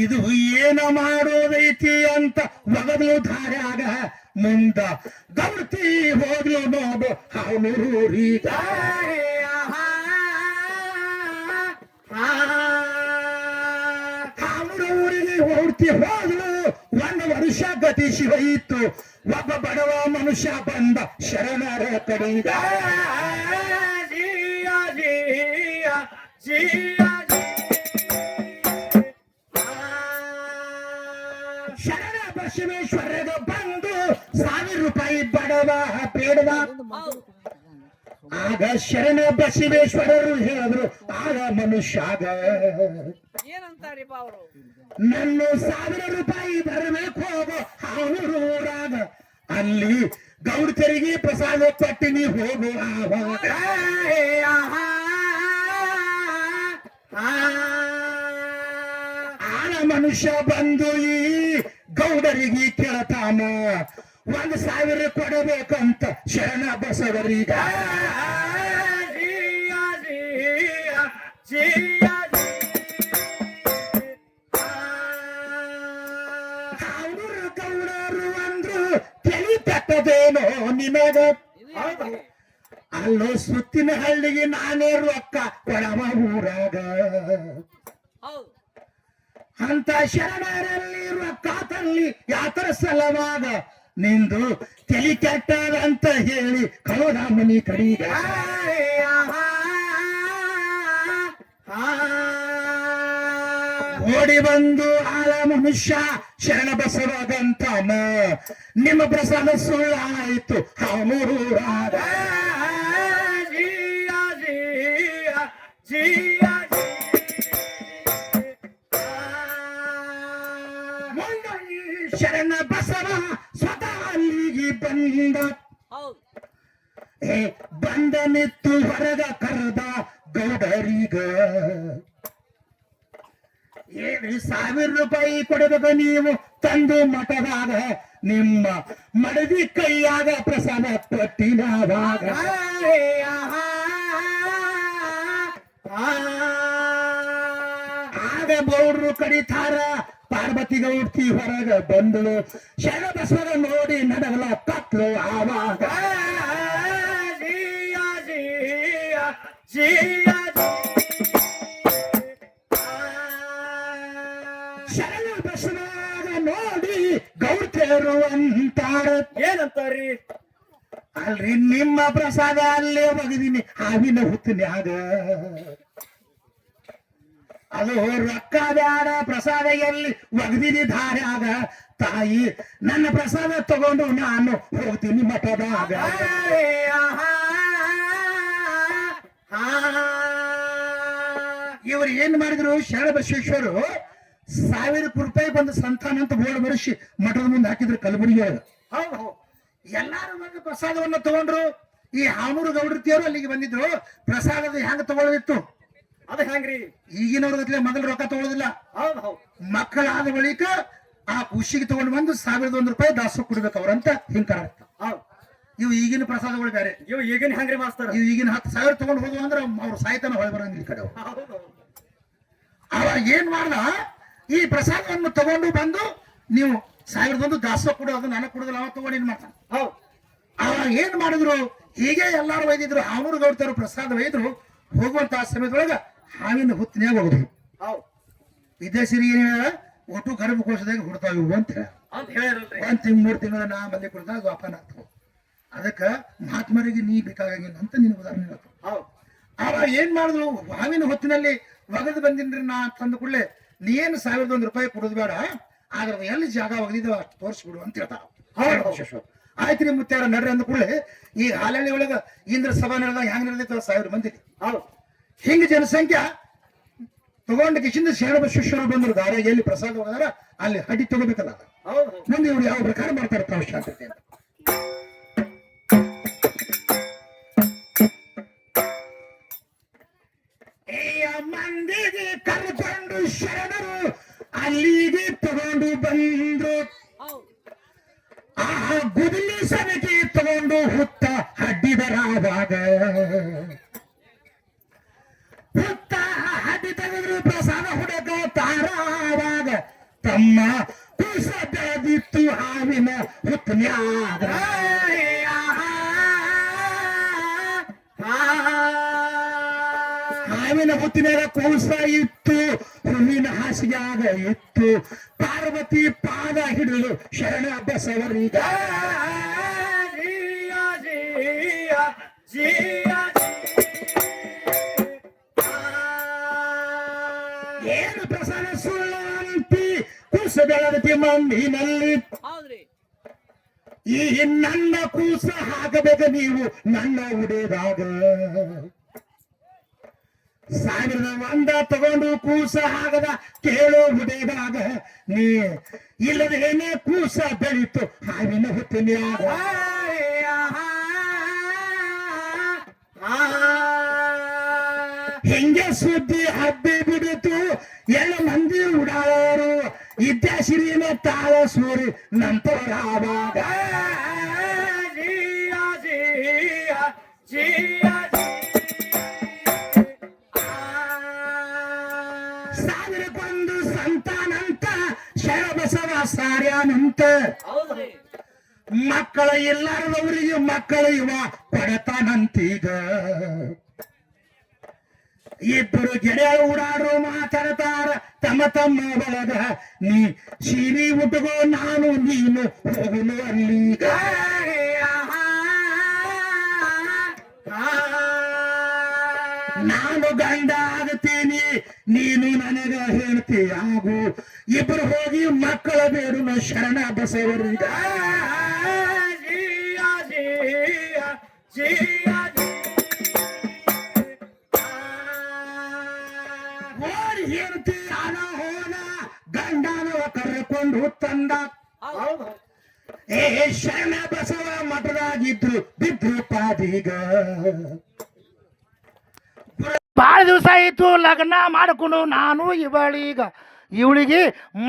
ಇದು ಏನ ಮಾಡೋದೈತಿ ಅಂತ ಒಗದು ಧಾರ್ಯಾಗ, ಮುಂದ ಗೌರ್ತಿ ಹೋದ್ಲು ನೋಡು ಹಾವೂರೀಗ. ಹಾವೂರಿಗೆ ಹೊಡ್ತಿ ಹೋದ್ಲು, 1 ವರ್ಷ ಗತಿಸಿ ಹೋಯಿತು. ಒಬ್ಬ ಬಡವ ಮನುಷ್ಯ ಬಂದ ಶರಣರ ಕಡೆಗ. ಶರಣ ಬಸವೇಶ್ವರಗ ಬಂದು 1000 ರೂಪಾಯಿ ಬಡವ ಬೇಡವ. ಆಗ ಶರಣ ಬಸವೇಶ್ವರರು ಹೇಳಿದ್ರು ಆಗ ಮನುಷ್ಯಾಗ, ನನ್ನ 1000 ರೂಪಾಯಿ ಬರಬೇಕು ಹೋಗೋ ಹಾವೂರಾಗ, ಅಲ್ಲಿ ಗೌಡರಿಗೆ ಪ್ರಸಾದ ಕೊಟ್ಟಿನಿ ಹೋಗು ಆವಾಗ. ಆಳ ಮನುಷ್ಯ ಬಂದು ಈ ಗೌಡರಿಗೆ ಕೇಳ್ತಾನ, 1000 ಕೊಡಬೇಕಂತ ಶರಣ ಬಸವರೀಗ. ಗೌಡರು ಅಂದ್ರು ತಲೆ ತಟ್ಟದೇನೋ ನಿಮಗ, ಅಲ್ಲೋ ಸುತ್ತಿನ ಹಳ್ಳಿಗೆ ನಾನೇ ರೊಕ್ಕ ಕೊಡವ ಊರಾಗ. ಅಂತ ಶರಣರಲ್ಲಿ ರೊಕ್ಕ ತಲ್ಲಿ ಯಾತರ ಸಲವಾಗ, ನಿಂದು ತಲೆ ಕೆಟ್ಟದಂತ ಹೇಳಿ ಕಳೋದ ಮನಿ ಕಡೀಗ. ಓಡಿ ಬಂದು ಆಳ ಮನುಷ್ಯ ಶರಣ ಬಸವಗಂತಾನ, ನಿಮ್ಮ ಪ್ರಸಾದ ಸುಳ್ಳಾಯಿತು ಹಾವೂರಾಗ. ಶರಣ ಬಸವ ಸ್ವತಃ ಅಲ್ಲಿಗೆ ಬಂದ, ಗೌಡರೀಗ ಏನ್ರಿ 1000 ರೂಪಾಯಿ ಕೊಡಬೇಕು ನೀವು ತಂದು ಮಠದಾಗ ನಿಮ್ಮ ಮಡದಿ ಕೈಯಾಗ ಪ್ರಸಾದ ಪಟ್ಟಿನವಾಗ ಆಗ ಗೌಡ್ರು ಕಡಿತಾರ ಪಾರ್ವತಿ ಗೌಡ್ತಿ ಹೊರಗ ಬಂದಳು ಶರಣ ಬಸವನ ನೋಡಿ ನಡಗಲ ಕತ್ಲು ಆವಾಗ ಶರಣ ಬಸವನ ನೋಡಿ ಗೌಡ್ತೇರು ಅಂತಾರ ಏನಂತಾರಿ ಅಲ್ರಿ ನಿಮ್ಮ ಪ್ರಸಾದ ಅಲ್ಲೇ ಒಗದಿನಿ ಹಾವಿನ ಹುತ್ತಿನ್ಯಾಗ ಅದು ರೊಕ್ಕ ಬ್ಯಾಡ ಪ್ರಸಾದ ಎಲ್ಲಿ ಒಗದಿನಿ ಧಾರ್ಯಾಗ ತಾಯಿ ನನ್ನ ಪ್ರಸಾದ ತಗೊಂಡು ನಾನು ಹೋಗ್ತೀನಿ ಮಠದಾಗ ಇವರು ಏನ್ ಮಾಡಿದ್ರು ಶರಣ ಬಸವೇಶ್ವರು 1000 ರೂಪಾಯಿ ಬಂದು ಸಂತಾನ ಅಂತ ಬೋರ್ಡ್ ಬರೆಸಿ ಮಠದ ಮುಂದೆ ಹಾಕಿದ್ರು ಕಲಬುರಗಿ ಒಳಗ ಹೌದು ಎಲ್ಲಾರು ಬಂದು ಪ್ರಸಾದವನ್ನು ತಗೊಂಡ್ರು ಈ ಹಾನೂರು ಗೌಡ್ರತಿಯವರು ಅಲ್ಲಿಗೆ ಬಂದಿದ್ರು ಪ್ರಸಾದದ ಹೆಂಗ ತಗೊಳ್ಳೋದಿತ್ತು ಅದ ಹೆಂಗ್ರಿ ಈಗಿನವ್ರಗತ್ಲೆ ಮೊದಲು ರೊಕ್ಕ ತಗೊಳ್ಳೋದಿಲ್ಲ ಹೌದು ಹೌದು ಮಕ್ಕಳಾದ ಬಳಿಕ ಆ ಖುಷಿಗೆ ತಗೊಂಡು ಬಂದು 1001 ರೂಪಾಯಿ ದಾಸ ಕೊಡ್ಬೇಕು ಅವ್ರಂತ ಹಿಂಕಾರ ಹೌದು ಇವು ಈಗಿನ ಪ್ರಸಾದಗಳು ಬೇರೆ ಇವ್ ಈಗಿನ ಹೆಂಗ್ರಿ ಮಾಸ್ತರ ಇವು ಈಗಿನ 10,000 ತಗೊಂಡು ಹೋದ್ವು ಅಂದ್ರೆ ಅವ್ರು ಸಾಯ್ತಾನ ಹೊಳೆ ಬರಂಗಿಲ್ಲ ಈ ಕಡೆ ಅವ್ರು. ಹೌದು ಅವಾಗ ಏನ್ ಮಾಡ್ದ ಈ ಪ್ರಸಾದವನ್ನು ತಗೊಂಡು ಬಂದು ನೀವು 1001 ದಾಸ ಕೊಡು ಅದು ನನಗೆ ಕೊಡೋದಿಲ್ಲ ಅವ ತಗೊಂಡು ಏನ್ ಮಾಡ್ತಾನೆ ಹೌದು ಅವಾಗ ಏನ್ ಮಾಡಿದ್ರು ಹೀಗೆ ಎಲ್ಲಾರು ಒಯ್ದಿದ್ರು ಹಾನೂರು ಗೌಡ್ತರು ಪ್ರಸಾದ ಒಯ್ದ್ರು ಹೋಗುವಂತಹ ಸಮಯದೊಳಗ ಹಾವಿನ ಹುತ್ತಿನ್ಯಾಗ ಹೋಗುದು ಹೌದು ವಿದೇಶಿರಿ ಏನ್ ಹೇಳ ಒಟ್ಟು ಗರ್ಭಕೋಶದಾಗ ಹುಡ್ತಾವ ಇವು ಅಂತ ಹೇಳ ಅಂತ ಹೇಳಿರಲ್ರಿ 1 ತಿಂಗ್ 3 ತಿಂಗಳ ನಾ ಮಲ್ಲಿ ಕೊಡ್ದಾಗ ವಾಪನ ಆಗ್ತಾವ ಅದಕ್ಕ ಮಹಾತ್ಮರಿಗೆ ನೀ ಬೇಕಾಗಿಲ್ಲ ಅಂತ ನಿನ್ ಉದಾಹರಣೆ ಹೇಳ್ತಾವ ಹೌದು ಅವಾಗ ಏನ್ ಮಾಡಿದ್ರು ಹಾವಿನ ಹೊತ್ತಿನಲ್ಲಿ ಒಗದು ಬಂದಿನ್ರಿ ನಾ ತಂದ ಕೂಡಲೇ ನೀನು 1001 ರೂಪಾಯಿ ಕೊಡೋದು ಬೇಡ ಆದ್ರ ಎಲ್ಲಿ ಜಾಗ ಒಗದಿದ ಅಷ್ಟು ತೋರಿಸ್ಬಿಡು ಅಂತ ಹೇಳ್ತಾರ ಆಯ್ತ್ರಿ ಮುತ್ಯಾರ ನಡ್ರಿ ಅಂದ ಕೂಡಲೇ ಈ ಹಾಲಳ್ಳಿ ಒಳಗ ಇಂದ್ರ ಸಭಾ ನಡೆದಾಗ ಹೆಂಗ್ ನಡೆದೈತೆ 1000 ಮಂದಿ ಹೌದು ಹಿಂಗ ಜನಸಂಖ್ಯೆ ತಗೊಂಡ ಕಿಶಿಂದ ಶರಣ ಬಸವೇಶ್ವರ ಬಂದ್ರು ದಾರ ಎಲ್ಲಿ ಪ್ರಸಾದ ಹೋಗದಾರ ಅಲ್ಲಿ ಹಡಿ ತಗೋಬೇಕಲ್ಲ ಹೌದು ಹೌದು ಮುಂದೆ ಇವ್ರು ಯಾವ ಪ್ರಕಾರ ಮಾಡ್ತಾರೆ ತಾವು ಶಾಂತತೆ ಅಂತ ಮಂದಿಗೆ ಕರ್ಕೊಂಡು ಶರಣರು ಅಲ್ಲಿಗೆ ತಗೊಂಡು ಬಂದ್ರು ಆ ಗುದಲಿ ಸಮಿತಿ ತಗೊಂಡು ಹುತ್ತ ಹಡ್ಡಿದರಾವಾಗ ಹುತ್ತ ಹಡ್ಡಿ ತೆಗೆದ್ರು ಪ್ರಸಾದ ಹುಡುಗ ತಾರಾವಾಗ ತಮ್ಮ ಕುಸ ಬೆಳೆದಿತ್ತು ಹಾವಿನ ಹುತ್ತನ್ಯಾಗ ಹಾವಿನ ಹುತ್ತಿನಾಗ ಕೂಸ ಇತ್ತು ಹುಲ್ಲಿನ ಹಾಸಿಗೆಯಾಗ ಇತ್ತು ಪಾರ್ವತಿ ಪಾದ ಹಿಡಿದು ಶರಣ ಬಸವರಿಗ ಏನು ಪ್ರಸಾದ ಸುಳ್ಳಂತಿ ಕೂಸ ಬೆಳಗತಿ ಮಂದಿನಲ್ಲಿ ಈ ನನ್ನ ಕೂಸ ಹಾಕಬೇಕು ನೀವು ನನ್ನ ಉಡೆದಾಗ 1001 ತಗೊಂಡು ಕೂಸ ಹಾಕದ ಕೇಳೋ ಹುಡಿದಾಗ ನೀ ಇಲ್ಲದೇನೆ ಕೂಸ ಬೆಳೀತು ಹಾವಿನ ಹುತ್ತಿನ್ಯಾಗ ಹಿಂಗೆ ಸುದ್ದಿ ಹಬ್ಬಿ ಬಿಡಿತು ಮಂದಿ ಉಡಾಳರು ಇದ್ಯಾಸಿರಿನ ತಾಳ ಸೂರಿ ನಂತರಾವಾಗ ಸಾವಿರಕ್ಕೊಂದು ಸಂತಾನಂತ ಶರಬಸವ ಸಾರ್ಯಾನಂತ ಮಕ್ಕಳ ಇಲ್ಲಾರದವರಿಗೆ ಮಕ್ಕಳು ಇವ ಕೊಡತಾನಂತೀಗ ಇಬ್ಬರು ಗೆಳೆಯ ಓಡಾಡೋ ಮಾತಾಡ್ತಾರ ತಮ್ಮ ತಮ್ಮ ಒಳಗ ನೀ ಸೀರೆ ಉಟ್ಕೋ ನಾನು ನೀನು ಹೋಗುನು ಅಲ್ಲಿಗ ನಾನು ಗಂಡ ಆಗ್ತೀನಿ ನೀನು ನನಗ ಹೇಳ್ತಿ ಆಗು ಇಬ್ಬರು ಹೋಗಿ ಮಕ್ಕಳ ಬೇಡು ಶರಣ ಬಸವರಿಗ ಓಡಿ ಹೇಳ್ತಿ ಅನ ಹೋದ ಗಂಡನವ ಕರ್ಕೊಂಡು ತಂದ ಏ ಶರಣ ಬಸವ ಮಠದಾಗಿದ್ರು ಬಿದ್ರು ಪಾದಿಗ ಭಾಳ ದಿವಸ ಆಯಿತು ಲಗ್ನ ಮಾಡಿಕೊಂಡು ನಾನು ಇವಳಿಗೆ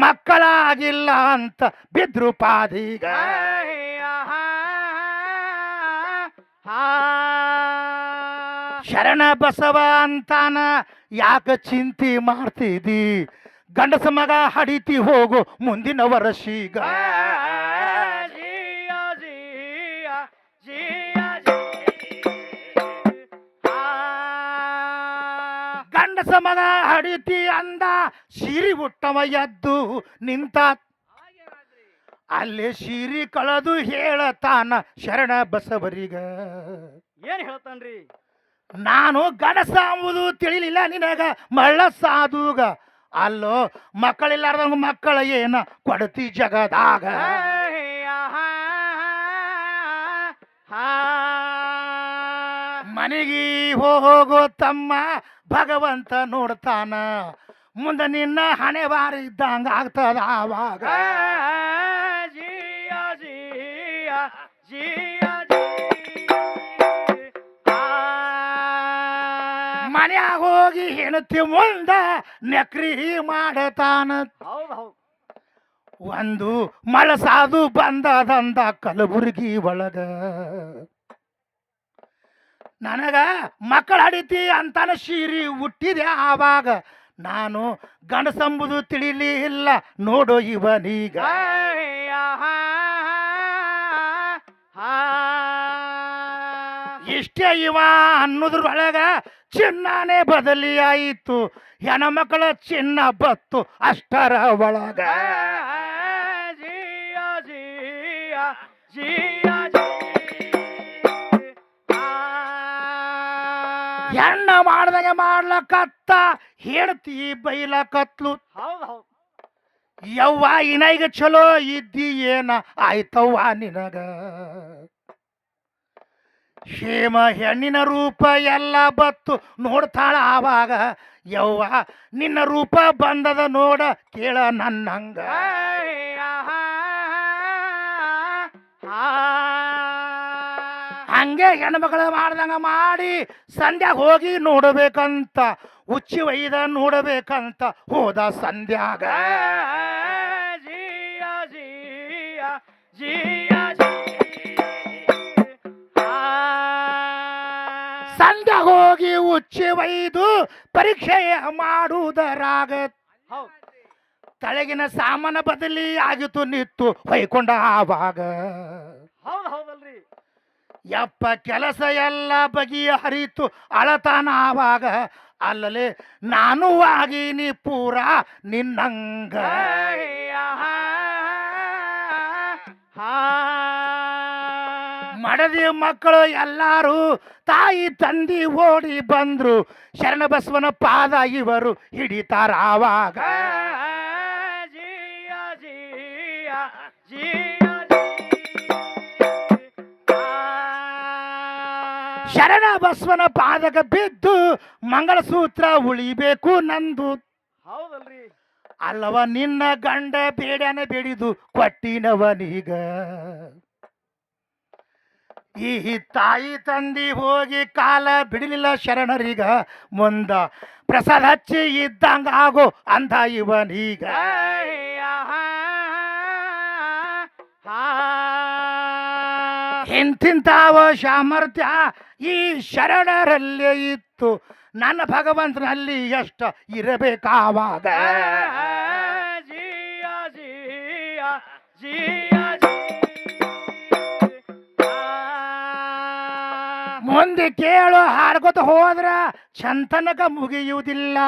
ಮಕ್ಕಳಾಗಿಲ್ಲ ಅಂತ ಬಿದ್ರು ಪಾದೀಗ. ಶರಣ ಬಸವ ಅಂತಾನ ಯಾಕ ಚಿಂತೆ ಮಾಡ್ತಿದಿ, ಗಂಡಸ ಮಗ ಹಡಿತಿ ಹೋಗು ಮುಂದಿನ ವರ್ಷೀಗ. ಗಂಡಸ ಮಗ ಹಡಿತಿ ಅಂದ ಸಿರಿ ಉಟ್ಟವ ಎದ್ದು ನಿಂತ, ಅಲ್ಲೇ ಸಿರಿ ಕಳೆದು ಹೇಳತಾನ ಶರಣ ಬಸವರಿಗ. ಏನ್ ಹೇಳ್ತಾನ್ರಿ? ನಾನು ಗಡಸ ಅಂಬುದು ತಿಳಿಲಿಲ್ಲ ನಿನಗ ಮಳ್ಳ ಸಾಧುಗ, ಅಲ್ಲೋ ಮಕ್ಕಳಿಲ್ಲಾರ್ದಂಗ ಮಕ್ಕಳ ಏನ ಕೊಡತಿ ಜಗದಾಗ. ಮನೆಗೆ ಹೋಗೋ ತಮ್ಮ ಭಗವಂತ ನೋಡ್ತಾನ, ಮುಂದೆ ನಿನ್ನ ಹಣೆ ಬಾರಿದ್ದಂಗ ಆಗ್ತದ ಆವಾಗ. ಮನ್ಯಾಗ ಹೋಗಿ ಹೆಣತಿ ಮುಂದ ನಕ್ರಿ ಮಾಡತಾನ. ಒಂದು ಮಳಸಾದು ಬಂದದಂದ ಕಲಬುರ್ಗಿ ಒಳಗ, ನನಗ ಮಕ್ಕಳ ಹಡಿತಿ ಅಂತಾನ ಶೀರಿ ಹುಟ್ಟಿದೆ ಆವಾಗ. ನಾನು ಗಂಡಸಂಬುದು ತಿಳಿಲಿಲ್ಲ ನೋಡು ಇವನೀಗ. ಇಷ್ಟೇ ಇವ ಅನ್ನೋದ್ರೊಳಗ ಚಿನ್ನನೇ ಬದಲಿ ಆಯಿತು, ಹೆಣ್ಮಕ್ಕಳ ಚಿನ್ನ ಬತ್ತು ಅಷ್ಟರ ಒಳಗ. ಹೆಣ್ಣ ಮಾಡ್ದಂಗೆ ಮಾಡ್ಲಕತ್ತ ಹೇಳ್ತಿ ಬೈಲಕತ್ಲು. ಯವ್ವ ಇನೈಗ ಚಲೋ ಇದ್ದಿ ಏನ ಆಯ್ತವ್ವ ನಿನಗ, ಹೇಮ ಹೆಣ್ಣಿನ ರೂಪ ಎಲ್ಲ ಬತ್ತು ನೋಡ್ತಾಳ ಆವಾಗ. ಯವ್ವ ನಿನ್ನ ರೂಪ ಬಂದದ ನೋಡ ಕೇಳ ನನ್ನಂಗ. ಹಂಗೆ ಹೆಣ್ಮಕ್ಳ ಮಾಡ್ದಂಗ ಮಾಡಿ ಸಂಧ್ಯಾಗ ಹೋಗಿ ನೋಡಬೇಕಂತ, ಉಚ್ಚಿ ಒಯ್ದ ನೋಡಬೇಕಂತ ಹೋದ ಸಂಧ್ಯಾಗ. ಸಂಧ್ಯಾಗ ಹೋಗಿ ಉಚ್ಚಿ ಒಯ್ದು ಪರೀಕ್ಷೆ ಮಾಡುವುದರಾಗ ತಳಗಿನ ಸಾಮಾನ ಬದಲಿ ಆಗಿತ್ತು ನಿತ್ತು ಹೊಯ್ಕೊಂಡ ಆವಾಗ. ಹೌದಲ್ರಿ? ಯಪ್ಪ ಕೆಲಸ ಎಲ್ಲ ಬಗೆಯ ಹರಿತು ಅಳತಾನ ಆವಾಗ. ಅಲ್ಲಲೇ ನಾನು ಆಗೀನಿ ಪೂರ ನಿನ್ನಂಗ. ಮಡದಿ ಮಕ್ಕಳು ಎಲ್ಲಾರು ತಾಯಿ ತಂದಿ ಓಡಿ ಬಂದ್ರು, ಶರಣ ಬಸವನ ಪಾದ ಇವರು ಹಿಡಿತಾರ ಆವಾಗ. ಶರಣ ಬಸವನ ಪಾದಕ ಬಿದ್ದು ಮಂಗಳಸೂತ್ರ ಉಳಿಬೇಕು ನಂದು. ಹೌದಲ್ರಿ? ಅಲ್ಲವ ನಿನ್ನ ಗಂಡ ಬೇಡನ ಬೇಡಿದು ಕೊಟ್ಟಿನವನೀಗ. ಈ ತಾಯಿ ತಂದಿ ಹೋಗಿ ಕಾಲ ಬಿಡಲಿಲ್ಲ ಶರಣರಿಗ, ಮುಂದ ಪ್ರಸಾದ ಹಚ್ಚಿ ಇದ್ದಂಗ ಆಗೋ ಅಂದ ಇವನೀಗ. ಇಂತಿಂತಾವ ಸಾಮರ್ಥ್ಯ ಈ ಶರಣರಲ್ಲೇ ಇತ್ತು, ನನ್ನ ಭಗವಂತನಲ್ಲಿ ಎಷ್ಟ ಇರಬೇಕಾವಾಗ. ಮುಂದೆ ಕೇಳು ಹಾಡ್ಕೊತ ಹೋದ್ರ ಚಂತನಕ ಮುಗಿಯುವುದಿಲ್ಲ.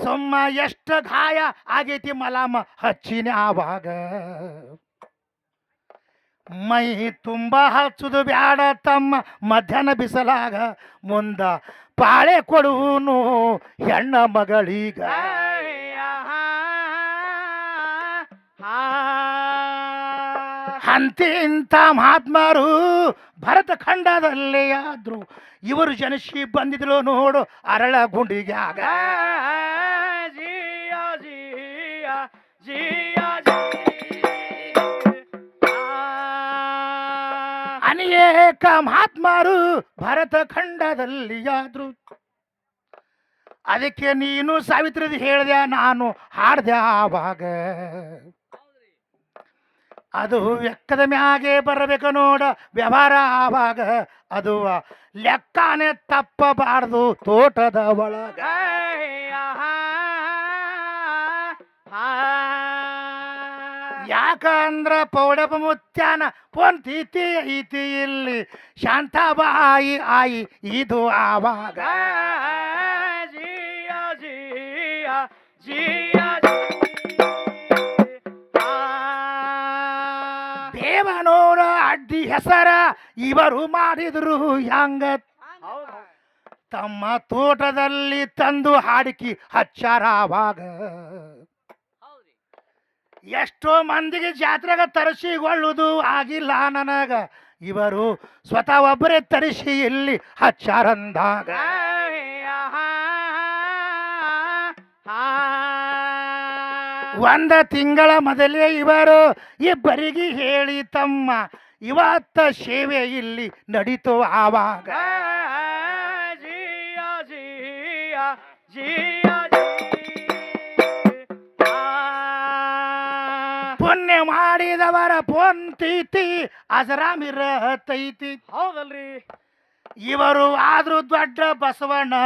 ಸುಮ್ಮ ಎಷ್ಟ ಗಾಯ ಆಗೈತಿ ಮಲಾಮ ಹಚ್ಚಿನ ಆವಾಗ. ಮೈ ತುಂಬ ಹಚ್ಚುದು ಬ್ಯಾಡ ತಮ್ಮ ಮಧ್ಯಾಹ್ನ ಬಿಸಲಾಗ, ಮುಂದ ಪಾಳೆ ಕೊಡುವನು ಹೆಣ್ಣ ಮಗಳೀಗ. ಅಂತಿಂತ ಮಹಾತ್ಮರು ಭರತ ಖಂಡದಲ್ಲೇ ಆದ್ರು, ಇವರು ಜನಿಸಿ ಬಂದಿದ್ರು ನೋಡು ಅರಳ ಗುಂಡಿಗ್ಯಾಗ. ಅನೇಕ ಅನೇಕ ಮಹಾತ್ಮರು ಭರತ ಖಂಡದಲ್ಲಿಯಾದ್ರು. ಅದಕ್ಕೆ ನೀನು ಸಾವಿತ್ರಿದು ಹೇಳ್ದೆ, ನಾನು ಹಾಡ್ದೆ ಆವಾಗ. ಅದು ಲೆಕ್ಕದ ಮ್ಯಾಗೆ ಬರಬೇಕು ನೋಡ ವ್ಯವಹಾರ ಆವಾಗ. ಅದು ಲೆಕ್ಕನೇ ತಪ್ಪಬಾರ್ದು ತೋಟದ ಒಳಗ. ಯಾಕಂದ್ರ ಪೌಡಪ ಮುತ್ಯಾನ ಪೊಂತೀತಿ ಐತಿ ಇಲ್ಲಿ ಶಾಂತಾಬಾಯಿ ಆಯಿ ಇದು ಆವಾಗ. ಜಿಯ ಜಿಯ ಜಿಯ ದೇವನೋರ ಅಡ್ಡಿ ಹೆಸರ ಇವರು ಮಾಡಿದ್ರು ಹ್ಯಾಂಗ. ತಮ್ಮ ತೋಟದಲ್ಲಿ ತಂದು ಹಾಡಿಕಿ ಹಚ್ಚಾರವಾಗ. ಎಷ್ಟೋ ಮಂದಿಗೆ ಜಾತ್ರೆಗ ತರಿಸಿಕೊಳ್ಳುವುದು ಆಗಿಲ್ಲ ನನಗ. ಇವರು ಸ್ವತಃ ಒಬ್ಬರೇ ತರಿಸಿ ಇಲ್ಲಿ ಹಚ್ಚಾರಂದಾಗ. ಒಂದ ತಿಂಗಳ ಮೊದಲೇ ಇವರು ಇಬ್ಬರಿಗೆ ಹೇಳಿ ತಮ್ಮ ಇವತ್ತ ಸೇವೆ ಇಲ್ಲಿ ನಡೀತು ಆವಾಗ. ಜಿಯ ಜಿಯ ಜಿಯ ಪುಣ್ಯ ಮಾಡಿದವರ ಪೊಂತೀತಿ ಅಜರಾಮಿರತೈತಿ. ಹೌದಲ್ರಿ? ಇವರು ಆದ್ರೂ ದೊಡ್ಡ ಬಸವಣ್ಣ